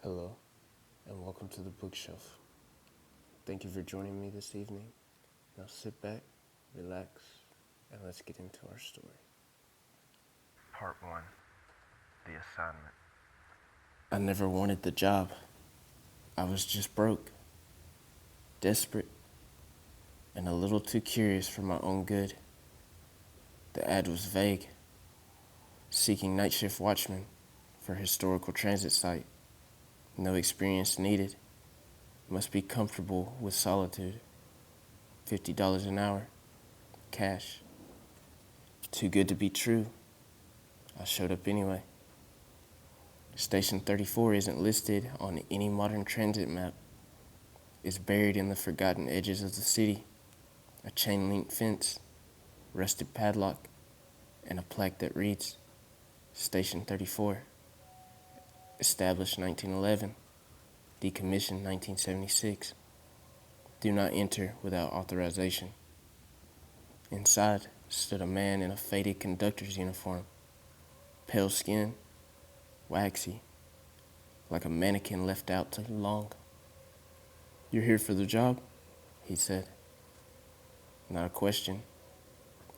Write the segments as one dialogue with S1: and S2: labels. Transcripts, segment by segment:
S1: Hello, and welcome to the bookshelf. Thank you for joining me this evening. Now sit back, relax, and let's get into our story.
S2: Part 1. The Assignment.
S1: I never wanted the job. I was just broke, desperate, and a little too curious for my own good. The ad was vague, seeking night shift watchman for historical transit site. No experience needed. Must be comfortable with solitude. $50 an hour, cash. Too good to be true. I showed up anyway. Station 34 isn't listed on any modern transit map. It's buried in the forgotten edges of the city. A chain-link fence, rusted padlock, and a plaque that reads, Station 34. Established 1911. Decommissioned 1976. Do not enter without authorization. Inside stood a man in a faded conductor's uniform. Pale skin, waxy, like a mannequin left out too long. "You're here for the job?" he said. Not a question.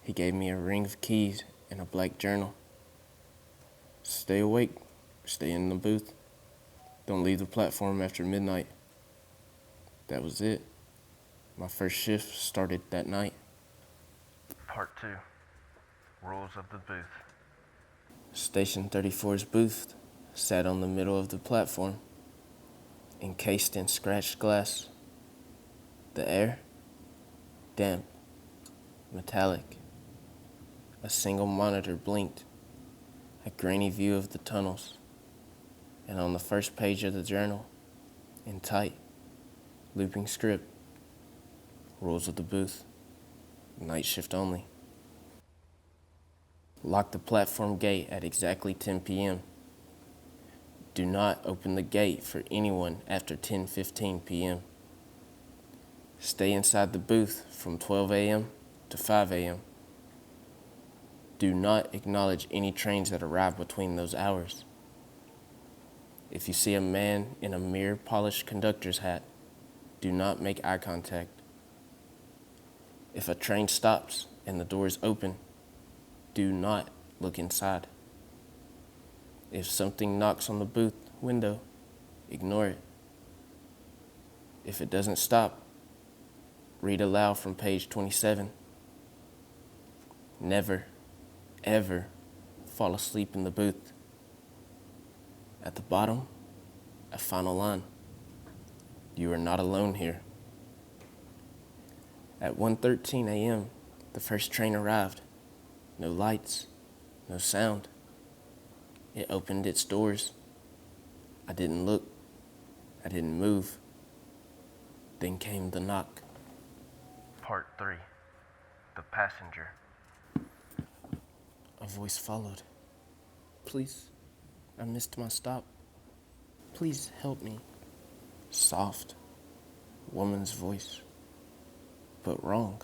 S1: He gave me a ring of keys and a black journal. "Stay awake. Stay in the booth. Don't leave the platform after midnight." That was it. My first shift started that night.
S2: Part 2. Rules of the Booth.
S1: Station 34's booth sat on the middle of the platform, encased in scratched glass. The air, damp, metallic. A single monitor blinked, a grainy view of the tunnels. And on the first page of the journal, in tight, looping script, rules of the booth, night shift only. Lock the platform gate at exactly 10 p.m. Do not open the gate for anyone after 10:15 p.m. Stay inside the booth from 12 a.m. to 5 a.m. Do not acknowledge any trains that arrive between those hours. If you see a man in a mirror-polished conductor's hat, do not make eye contact. If a train stops and the door is open, do not look inside. If something knocks on the booth window, ignore it. If it doesn't stop, read aloud from page 27. Never, ever fall asleep in the booth. At the bottom, a final line. You are not alone here. At 1:13 a.m., the first train arrived. No lights, no sound. It opened its doors. I didn't look. I didn't move. Then came the knock.
S2: Part 3. The Passenger.
S1: A voice followed. "Please, I missed my stop. Please help me." Soft, woman's voice, but wrong.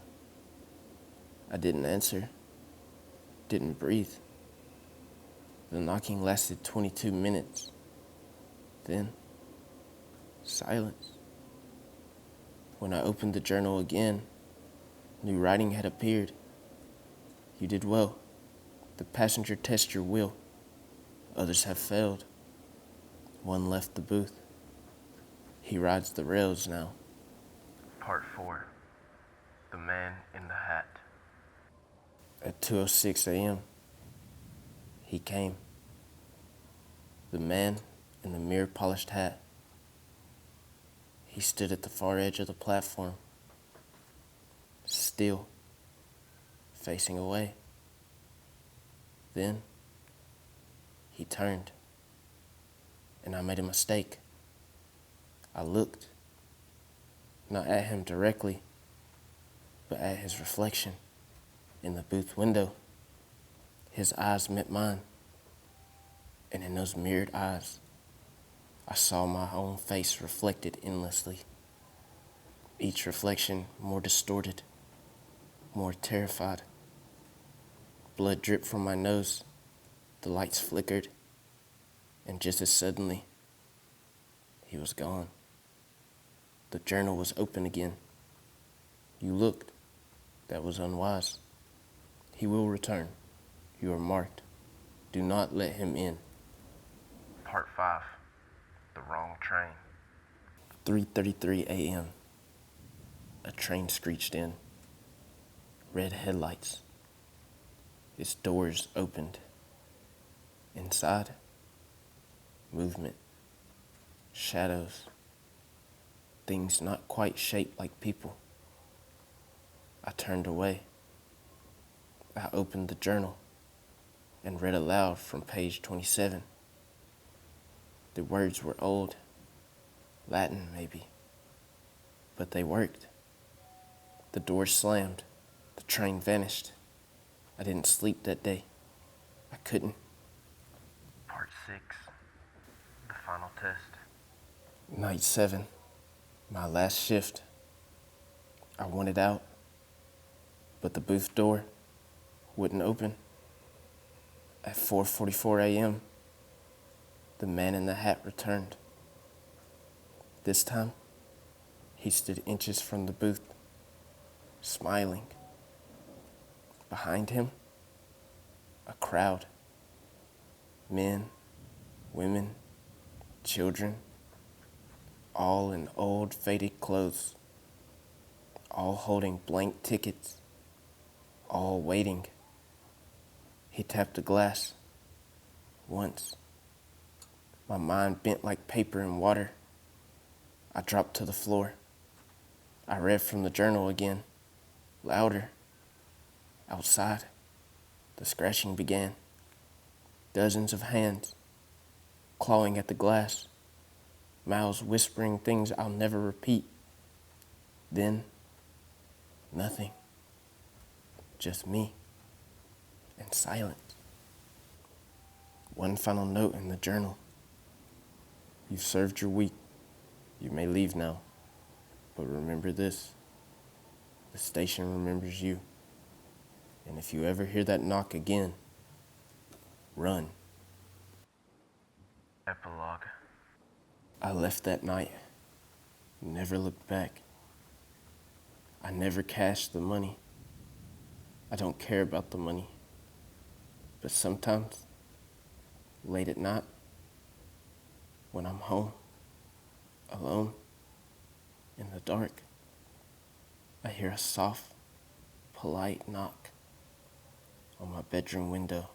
S1: I didn't answer, didn't breathe. The knocking lasted 22 minutes. Then, silence. When I opened the journal again, new writing had appeared. "You did well. The passenger test your will. Others have failed. One left the booth. He rides the rails now."
S2: Part 4. The Man in the Hat.
S1: At 2:06 a.m., he came. The man in the mirror-polished hat. He stood at the far edge of the platform, still, facing away. Then, he turned, and I made a mistake. I looked, not at him directly, but at his reflection in the booth window. His eyes met mine, and in those mirrored eyes, I saw my own face reflected endlessly. Each reflection more distorted, more terrified. Blood dripped from my nose, the lights flickered, and just as suddenly, He was gone. The journal was open again. You looked. That was unwise. He will return. You are marked. Do not let him in.
S2: Part 5. The wrong train.
S1: 3:33 a.m. A train screeched in. Red headlights. Its doors opened. Inside, movement, shadows, things not quite shaped like people. I turned away. I opened the journal and read aloud from page 27. The words were old, Latin maybe, but they worked. The door slammed. The train vanished. I didn't sleep that day. I couldn't.
S2: Part 6. The final test.
S1: Night 7, my last shift. I wanted out, but the booth door wouldn't open. At 4:44 a.m., the man in the hat returned. This time, he stood inches from the booth, smiling. Behind him, a crowd. Men, women, children, all in old faded clothes, all holding blank tickets, all waiting. He tapped the glass once. My mind bent like paper in water. I dropped to the floor. I read from the journal again, louder. Outside, the scratching began. Dozens of hands clawing at the glass, mouths whispering things I'll never repeat. Then, nothing. Just me and silence. One final note in the journal. You've served your week. You may leave now. But remember this. The station remembers you. And if you ever hear that knock again, run.
S2: Epilogue.
S1: I left that night. Never looked back. I never cashed the money. I don't care about the money. But sometimes, late at night, when I'm home, alone, in the dark, I hear a soft, polite knock on my bedroom window.